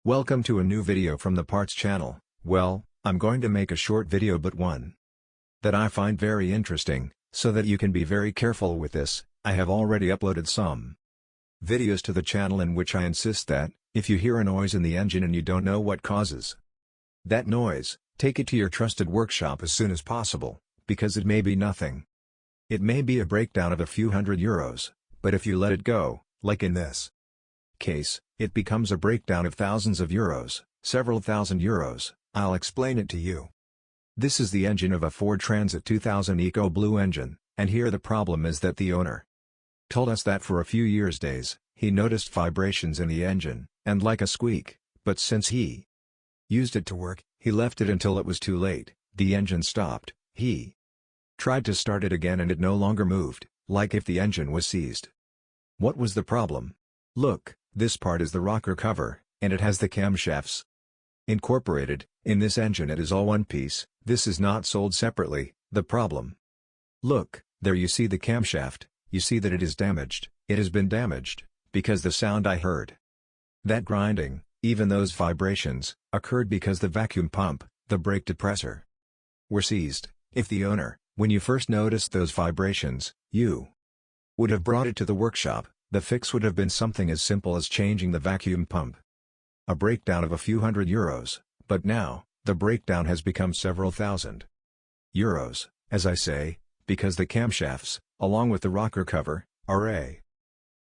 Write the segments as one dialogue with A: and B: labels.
A: Welcome to a new video from the Parts channel. Well, I'm going to make a short video but one that I find very interesting, so that you can be very careful with this. I have already uploaded some videos to the channel in which I insist that, if you hear a noise in the engine and you don't know what causes that noise, take it to your trusted workshop as soon as possible, because it may be nothing. It may be a breakdown of a few €100, but if you let it go, like in this case, it becomes a breakdown of thousands of euros, several thousand euros. I'll explain it to you. This is the engine of a Ford Transit 2000 Eco Blue engine, and here the problem is that the owner told us that for a few years he noticed vibrations in the engine, and like a squeak, but since he used it to work, he left it until it was too late. The engine stopped. He tried to start it again and it no longer moved, like if the engine was seized. What was the problem? Look, this part is the rocker cover, and it has the camshafts incorporated. In this engine it is all one piece. This is not sold separately. The problem. Look, there you see the camshaft. You see that it is damaged. It has been damaged, because the sound I heard, that grinding, even those vibrations, occurred because the vacuum pump, the brake depressor, were seized. If the owner, when you first noticed those vibrations, you would have brought it to the workshop, the fix would have been something as simple as changing the vacuum pump. A breakdown of a few €100, but now, the breakdown has become several thousand euros, as I say, because the camshafts, along with the rocker cover, are a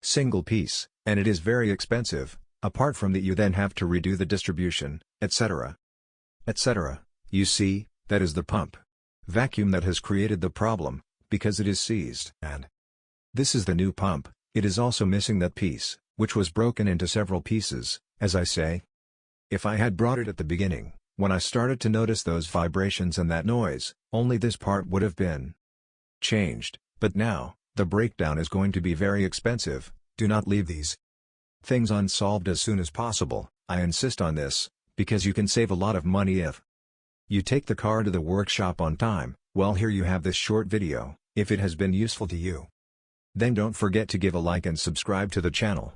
A: single piece, and it is very expensive. Apart from that, you then have to redo the distribution, etc. etc. You see, that is the pump vacuum that has created the problem, because it is seized. And this is the new pump. It is also missing that piece, which was broken into several pieces, as I say. If I had brought it at the beginning, when I started to notice those vibrations and that noise, only this part would have been changed, but now, the breakdown is going to be very expensive. Do not leave these things unsolved as soon as possible. I insist on this, because you can save a lot of money if you take the car to the workshop on time. Well, here you have this short video. If it has been useful to you, then don't forget to give a like and subscribe to the channel.